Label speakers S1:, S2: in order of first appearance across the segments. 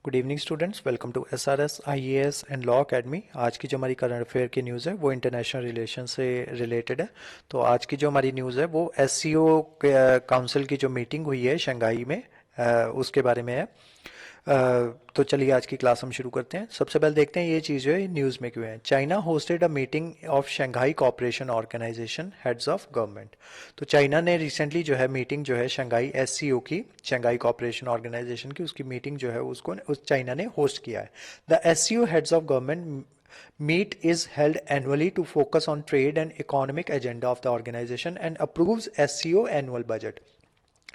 S1: Good evening students, welcome to SRS IAS and law academy. आज की जो हमारी करंट अफेयर की न्यूज़ है वो इंटरनेशनल रिलेशन से रिलेटेड है। तो आज की जो हमारी न्यूज़ है वो एससीओ काउंसिल की जो मीटिंग हुई है शंघाई में, उसके बारे में है। तो चलिए आज की क्लास हम शुरू करते हैं। सबसे पहले देखते हैं ये चीज़ जो है न्यूज़ में क्यों है। China hosted a meeting of Shanghai cooperation organisation heads of government. तो चाइना ने रिसेंटली जो है मीटिंग जो है शंघाई एससीओ की, शंघाई कोऑपरेशन ऑर्गेनाइजेशन की, उसकी मीटिंग जो है उसको उस चाइना ने होस्ट किया है। The SCO heads of government meet is held annually to focus on trade and economic agenda of the organization and approves SCO annual budget।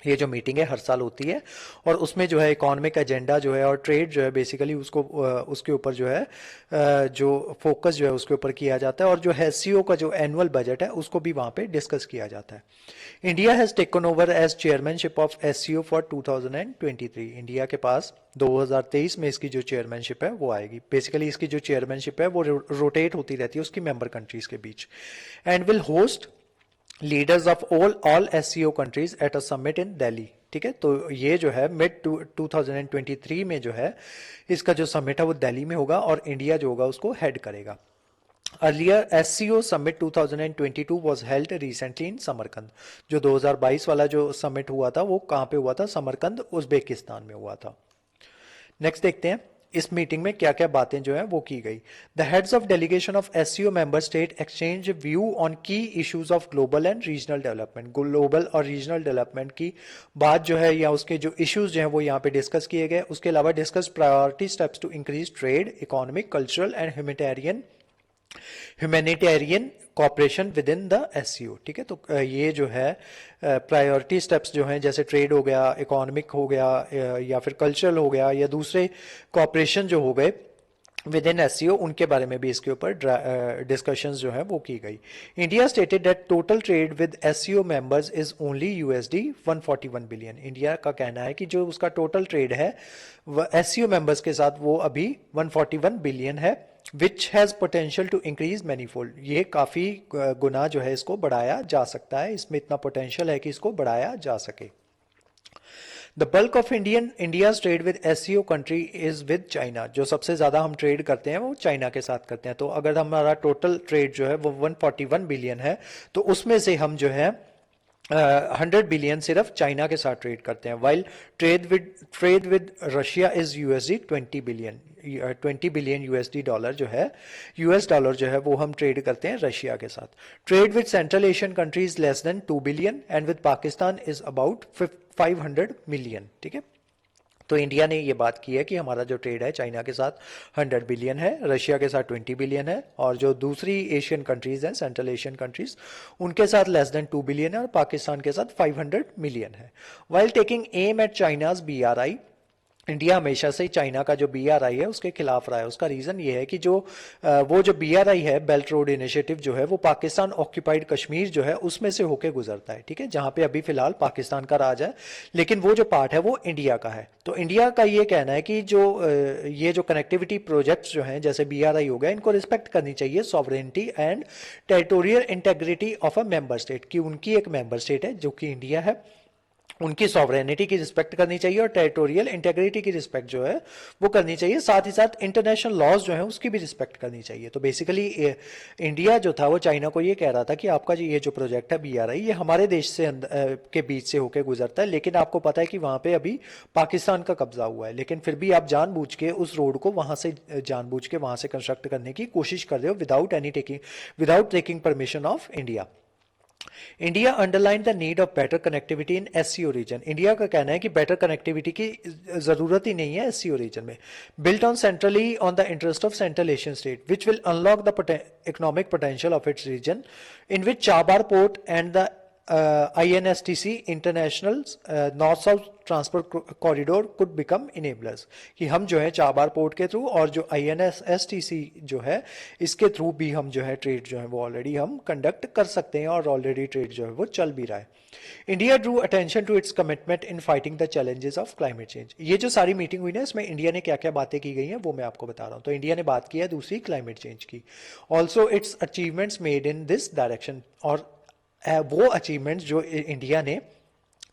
S1: ये जो मीटिंग है हर साल होती है और उसमें जो है इकोनॉमिक एजेंडा जो है और ट्रेड जो है बेसिकली उसको उसके ऊपर जो है जो फोकस जो है उसके ऊपर किया जाता है और जो है सीओ का जो एनुअल बजट है उसको भी वहाँ पे डिस्कस किया जाता है। India has taken over as chairmanship of SCO for 2023। India के पास 2023 में इसकी जो चेयरमैनशिप है वो आएगी। बेसिकली इसकी जो चेयरमैनशिप है वो रोटेट होती रहती है उसकी मेंबर कंट्रीज के बीच। And will host leaders of all SCO countries at a summit in Delhi. ठीक है, तो ये जो है मिड 2023 में जो है इसका जो समिट है वो दिल्ली में होगा और इंडिया जो होगा उसको हेड करेगा। Earlier SCO summit 2022 was held recently in Samarkand. जो 2022 वाला जो समिट हुआ था वो कहाँ पे हुआ था? समरकंद, उज्बेकिस्तान में हुआ था। नेक्स्ट देखते हैं इस मीटिंग में क्या क्या बातें जो है वो की गई। The heads of delegation of SCO member state exchange view on key issues of global and regional development. Global और रीजनल डेवलपमेंट की बात जो है या उसके जो इश्यूज जो है वो यहाँ पे डिस्कस किए गए। उसके अलावा discuss priority steps to increase trade, economic, cultural and humanitarian cooperation with in the SCO. ठीक है, तो ये जो है प्रायोरिटी स्टेप्स जो हैं जैसे ट्रेड हो गया, इकोनॉमिक हो गया या फिर कल्चरल हो गया या दूसरे कॉपरेशन जो हो गए विद इन एससीओ, उनके बारे में भी इसके ऊपर डिस्कशंस जो है वो की गई। India stated that total trade with SCO members is only USD 141 billion. India का कहना है कि जो उसका टोटल ट्रेड है एससीओ मेंबर्स के साथ वो अभी 141 बिलियन है, which has potential to increase manifold. ये काफ़ी गुना जो है इसको बढ़ाया जा सकता है, इसमें इतना पोटेंशियल है कि इसको बढ़ाया जा सके। The bulk of India's trade with SCO country is with China. जो सबसे ज़्यादा हम ट्रेड करते हैं वो चाइना के साथ करते हैं। तो अगर हमारा टोटल ट्रेड जो है वो 141 बिलियन है तो उसमें से हम जो है 100 बिलियन सिर्फ चाइना के साथ ट्रेड करते हैं। While trade with Russia is USD 20 billion. 20 billion USD dollar जो है, यूएस डॉलर जो है वो हम ट्रेड करते हैं रशिया के साथ। Trade with Central Asian countries less than 2 billion and with Pakistan is about 500 million. ठीक है, तो इंडिया ने ये बात की है कि हमारा जो ट्रेड है चाइना के साथ 100 बिलियन है, रशिया के साथ 20 बिलियन है और जो दूसरी एशियन कंट्रीज हैं, सेंट्रल एशियन कंट्रीज, उनके साथ लेस देन 2 बिलियन है और पाकिस्तान के साथ 500 मिलियन है। While taking aim at China's BRI, India हमेशा से चाइना का जो बीआरआई है उसके खिलाफ रहा है। उसका रीजन ये है कि जो वो जो बीआरआई है, बेल्ट रोड इनिशिएटिव जो है, वो पाकिस्तान ऑक्यूपाइड कश्मीर जो है उसमें से होके गुजरता है। ठीक है, जहां पे अभी फिलहाल पाकिस्तान का राज है, लेकिन वो जो पार्ट है वो इंडिया का है। तो इंडिया का ये कहना है कि जो ये जो कनेक्टिविटी प्रोजेक्ट्स जो हैं जैसे बीआरआई हो गया, इनको रिस्पेक्ट करनी चाहिए sovereignty and territorial integrity of a member state, की उनकी एक मेंबर स्टेट है जो कि इंडिया है, उनकी सॉवरेनिटी की रिस्पेक्ट करनी चाहिए और टेरिटोरियल इंटेग्रिटी की रिस्पेक्ट जो है वो करनी चाहिए। साथ ही साथ इंटरनेशनल लॉज जो है उसकी भी रिस्पेक्ट करनी चाहिए। तो बेसिकली इंडिया जो था वो चाइना को ये कह रहा था कि आपका ये जो प्रोजेक्ट है बीआरआई, ये हमारे देश से के बीच से होकर गुजरता है, लेकिन आपको पता है कि वहाँ पे अभी पाकिस्तान का कब्जा हुआ है, लेकिन फिर भी आप जानबूझ के उस रोड को वहाँ से जानबूझ के वहाँ से कंस्ट्रक्ट करने की कोशिश कर रहे हो without taking permission of India. India underline the need of better connectivity in SCO region. India का कहना है कि बेटर कनेक्टिविटी की जरूरत ही नहीं है एससीओ रीजन में। Built on centrally on the interest of Central Asian state which will unlock the economic potential of its region in which Chabahar port and the INSTC international north south transport corridor could become enablers. कि हम जो है Chabahar port के through और जो INSTC जो है इसके थ्रू भी हम जो है ट्रेड जो है वो ऑलरेडी हम कंडक्ट कर सकते हैं और ऑलरेडी ट्रेड जो है वो चल भी रहा है। India drew attention to its commitment in fighting the challenges of climate change. ये जो सारी मीटिंग हुई ना, इसमें इंडिया ने क्या क्या बातें की गई हैं वो मैं आपको बता रहा हूँ। तो इंडिया ने बात की है दूसरी क्लाइमेट चेंज की, also it's achievements made in this direction, और वो अचीवमेंट्स जो इंडिया ने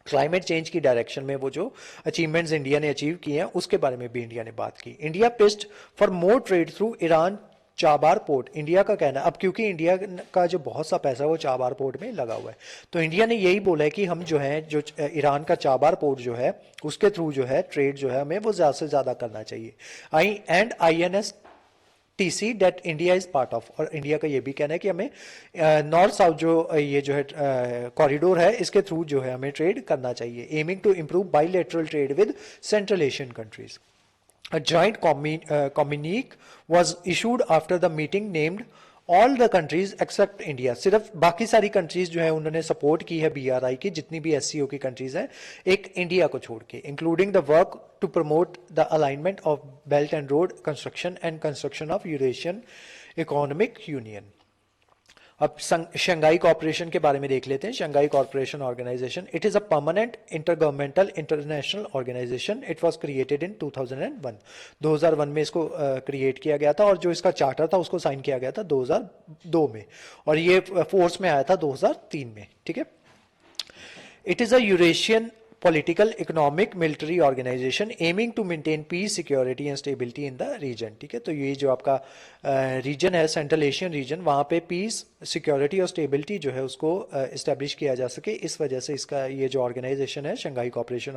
S1: क्लाइमेट चेंज की डायरेक्शन में वो जो अचीवमेंट्स इंडिया ने अचीव किए हैं उसके बारे में भी इंडिया ने बात की। India pissed for more trade through Iran Chabahar port. India का कहना, अब क्योंकि इंडिया का जो बहुत सा पैसा है वो चाबार पोर्ट में लगा हुआ है, तो इंडिया ने यही बोला है कि हम जो है जो ईरान का चाबार पोर्ट जो है उसके थ्रू जो है ट्रेड जो है हमें वो ज़्यादा से ज़्यादा करना चाहिए। INS TC that India is part of, और इंडिया का ये भी कहना है कि हमें नॉर्थ साउथ जो ये जो है कॉरिडोर है इसके थ्रू जो है हमें ट्रेड करना चाहिए। Aiming to improve bilateral trade with Central Asian countries. A joint communique was issued after the meeting named all the countries except India। सिर्फ बाकी सारी कंट्रीज जो है उन्होंने सपोर्ट की है BRI की, जितनी भी SCO की कंट्रीज हैं, एक इंडिया को छोड़ के, including the work to promote the alignment of belt and road construction and construction of Eurasian economic union. अब शंघाई कॉर्पोरेशन के बारे में देख लेते हैं। Shanghai corporation organisation, it is a permanent intergovernmental international organisation. It was created in 2001। 2001 में इसको create किया गया था, और जो इसका चार्टर था उसको साइन किया गया था 2002 में, और ये फोर्स में आया था 2003 में। ठीक है, it is a Eurasian political, economic, military organization aiming to maintain peace, security and stability in the region। ठीक है, तो ये जो आपका रीजन है सेंट्रल एशियन रीजन, वहाँ पे पीस, सिक्योरिटी और स्टेबिलिटी जो है उसको इस्टेब्लिश किया जा सके, इस वजह से इसका ये जो ऑर्गेनाइजेशन है शंघाई कॉर्पोरेशन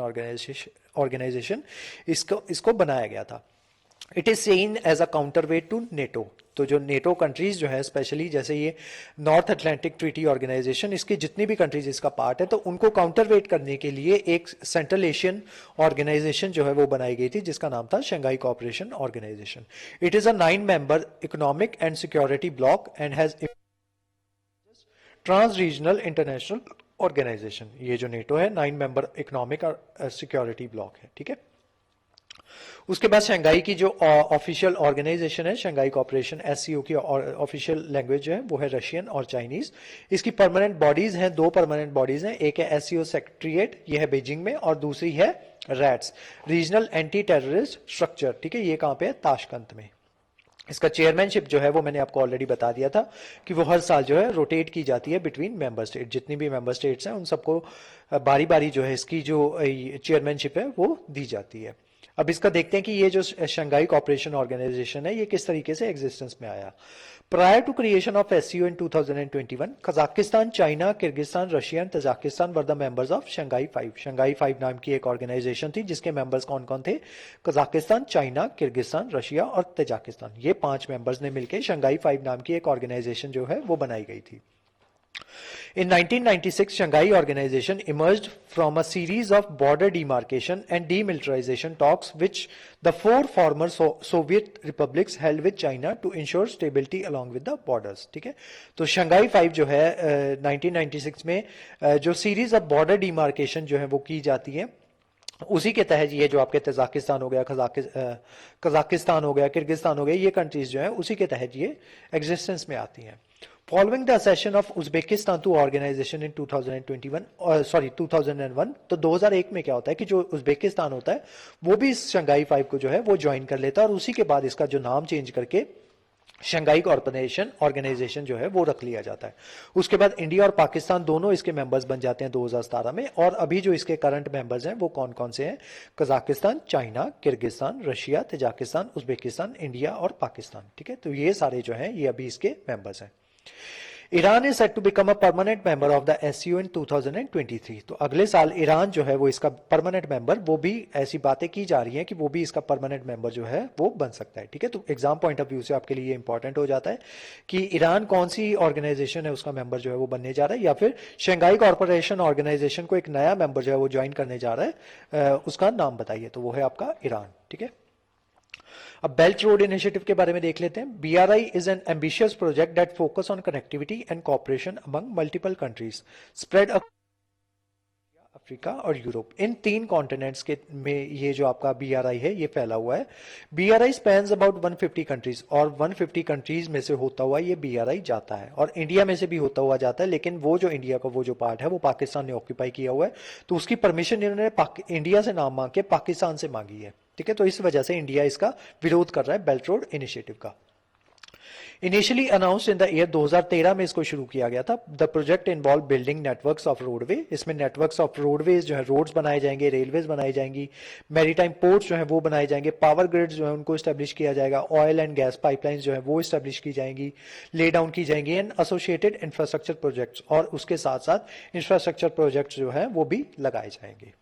S1: ऑर्गेनाइजेशन इसको बनाया गया था। It is seen as a counterweight to NATO. तो जो नेटो कंट्रीज जो है स्पेशली जैसे ये नॉर्थ अटलांटिक ट्रीटी ऑर्गेनाइजेशन, इसकी जितनी भी कंट्रीज इसका पार्ट है, तो उनको काउंटर वेट करने के लिए एक सेंट्रल एशियन ऑर्गेनाइजेशन जो है वो बनाई गई थी जिसका नाम था Shanghai corporation organisation. It is a 9 member economic and security bloc and has trans regional international organisation. ये जो नेटो है 9 मेंबर इकोनॉमिक और सिक्योरिटी ब्लॉक है। ठीक है, उसके बाद शंघाई की जो ऑफिशियल ऑर्गेनाइजेशन है, शंघाई कॉर्पोरेशन SCO की ऑफिशियल लैंग्वेज जो है वो है रशियन और चाइनीज। इसकी परमानेंट बॉडीज हैं, 2 परमानेंट बॉडीज हैं, एक है SCO सेक्रेटरिएट, ये है बीजिंग में, और दूसरी है rats, regional anti terrorist structure. ठीक है, ये कहाँ पे है, ताशकंद में। इसका चेयरमैनशिप जो है वो मैंने आपको ऑलरेडी बता दिया था कि वो हर साल जो है रोटेट की जाती है बिटवीन मेंबर स्टेट। जितनी भी मेंबर स्टेट्स हैं उन सबको बारी बारी जो है इसकी जो चेयरमैनशिप है वो दी जाती है। अब इसका देखते हैं कि ये जो शंघाई कॉर्पोरेशन ऑर्गेनाइजेशन है ये किस तरीके से एग्जिस्टेंस में आया। Prior to creation of SCO in 2021, Kazakhstan, China, Kyrgyzstan, Russia and Tajikistan were the members of Shanghai 5। Shanghai 5 नाम की एक ऑर्गेनाइजेशन थी जिसके मेंबर्स कौन कौन थे, कजाकिस्तान, चाइना, किर्गिस्तान, रशिया और तजाकिस्तान। ये 5 मेंबर्स ने मिलकर शंघाई 5 नाम की एक ऑर्गेनाइजेशन जो है वो बनाई गई थी। In 1996, Shanghai Organization emerged from a series of border demarcation and demilitarization talks which the 4 former Soviet republics held with China to ensure stability along with the borders। ठीक है, तो शंघाई 5 जो है 1996 में जो सीरीज ऑफ बॉर्डर डिमार्केशन जो है वो की जाती है, उसी के तहत ये जो आपके तजाकिस्तान हो गया, कजाकिस्तान हो गया, किर्गिस्तान हो गया, ये कंट्रीज जो है उसी के तहत ये एग्जिस्टेंस में आती हैं। Following the accession of Uzbekistan to organization in 2001, तो 2001 में क्या होता है कि जो उज्बेकिस्तान होता है वो भी इस शंघाई 5 को जो है वो ज्वाइन कर लेता है, और उसी के बाद इसका जो नाम चेंज करके शंघाई कॉर्पोरेशन ऑर्गेनाइजेशन जो है वो रख लिया जाता है। उसके बाद इंडिया और पाकिस्तान दोनों इसके मेंबर्स बन जाते हैं 2017 में, और अभी जो इसके करंट मेंबर्स हैं वो कौन कौन से हैं, Kazakhstan, China, Kyrgyzstan, Russia, Tajikistan, Uzbekistan, India और पाकिस्तान। ठीक है, तो ये सारे जो हैं ये अभी इसके मेंबर्स हैं। Iran is set to become a permanent member of the SCO in 2023। तो अगले साल ईरान जो है वो इसका परमानेंट मेंबर, वो भी ऐसी बातें की जा रही हैं कि वो भी इसका परमानेंट मेंबर जो है वो बन सकता है। ठीक है, तो एग्जाम पॉइंट ऑफ व्यू से आपके लिए इंपॉर्टेंट हो जाता है कि ईरान कौन सी ऑर्गेनाइजेशन है उसका मेंबर जो है वो बनने जा रहा है, या फिर शंघाई कॉर्पोरेशन ऑर्गेनाइजेशन को एक नया मेंबर जो है वो ज्वाइन करने जा रहा है, उसका नाम बताइए, तो वो है आपका ईरान। ठीक है, अब बेल्ट रोड इनिशिएटिव के बारे में देख लेते हैं। BRI is an ambitious project that focus on connectivity and cooperation among multiple countries spread Africa और यूरोप। इन 3 कॉन्टिनेंट्स के में ये जो आपका BRI है ये फैला हुआ है। BRI स्पैन्स अबाउट 150 कंट्रीज, और 150 कंट्रीज में से होता हुआ ये BRI जाता है, और इंडिया में से भी होता हुआ जाता है, लेकिन वो जो इंडिया का वो जो पार्ट है वो पाकिस्तान ने ऑक्यूपाई किया हुआ है, तो उसकी परमिशन इन्होंने इंडिया से ना मांग के पाकिस्तान से मांगी है। ठीक है, तो इस वजह से इंडिया इसका विरोध कर रहा है बेल्ट रोड इनिशिएटिव का। Initially announced in the year 2013 में इसको शुरू किया गया था। The project involve building networks of roadway, इसमें नेटवर्क्स ऑफ रोडवेज जो है रोड्स बनाए जाएंगे, रेलवेज बनाई जाएंगी, मैरीटाइम पोर्ट्स जो है वो बनाए जाएंगे, पावर ग्रिड्स जो है उनको इस्टेब्लिश किया जाएगा, ऑयल एंड गैस पाइपलाइंस जो है वो इस्टेब्लिश की जाएंगी, ले डाउन की जाएंगी, एंड एसोसिएटेड इंफ्रास्ट्रक्चर प्रोजेक्ट्स, और उसके साथ साथ इंफ्रास्ट्रक्चर प्रोजेक्ट्स जो है वो भी लगाए जाएंगे।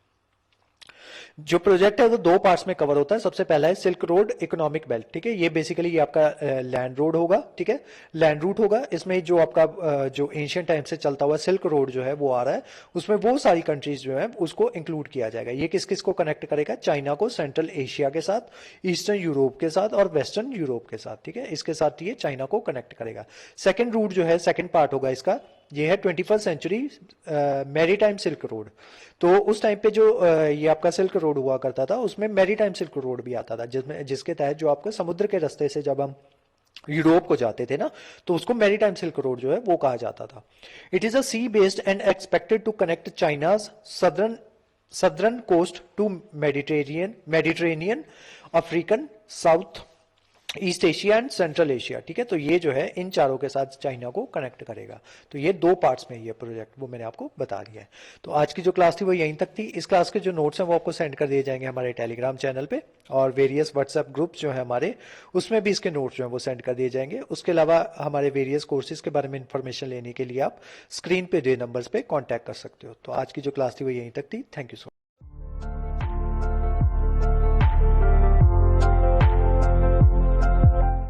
S1: जो प्रोजेक्ट है वो दो पार्ट्स में कवर होता है। सबसे पहला है सिल्क रोड इकोनॉमिक बेल्ट, ठीक है, ये बेसिकली ये आपका लैंड रोड होगा, ठीक है, लैंड रूट होगा। इसमें जो आपका जो एशियन टाइम से चलता हुआ सिल्क रोड जो है वो आ रहा है, उसमें वो सारी कंट्रीज जो है उसको इंक्लूड किया जाएगा। ये किस किस को कनेक्ट करेगा? चाइना को सेंट्रल एशिया के साथ, ईस्टर्न यूरोप के साथ और वेस्टर्न यूरोप के साथ, ठीक है, इसके साथ ये चाइना को कनेक्ट करेगा। सेकेंड रूट जो है, सेकेंड पार्ट होगा इसका, ये है 21st century maritime silk road. तो उस टाइम पे जो ये आपका सिल्क रोड हुआ करता था उसमें मैरीटाइम सिल्क रोड भी आता था, जिसमें जिसके तहत जो आपका समुद्र के रास्ते से जब हम यूरोप को जाते थे ना, तो उसको मैरीटाइम सिल्क रोड जो है वो कहा जाता था। It is a sea based and expected to connect China's southern coast to Mediterranean, African, south east Asia and central Asia, ठीक है। तो ये जो है इन चारों के साथ चाइना को कनेक्ट करेगा। तो ये दो पार्ट्स में ये प्रोजेक्ट वो मैंने आपको बता दिया है। तो आज की जो क्लास थी वो यहीं तक थी। इस क्लास के जो नोट्स हैं वो आपको सेंड कर दिए जाएंगे हमारे टेलीग्राम चैनल पे, और वेरियस व्हाट्सएप ग्रुप्स जो है हमारे, उसमें भी इसके नोट्स जो है वो सेंड कर दिए जाएंगे। उसके अलावा हमारे वेरियस कोर्सेज के बारे में इंफॉर्मेशन लेने के लिए आप स्क्रीन पे दे नंबर्स पे कॉन्टैक्ट कर सकते हो। तो आज की जो क्लास थी वो यहीं तक थी। Thank you so much.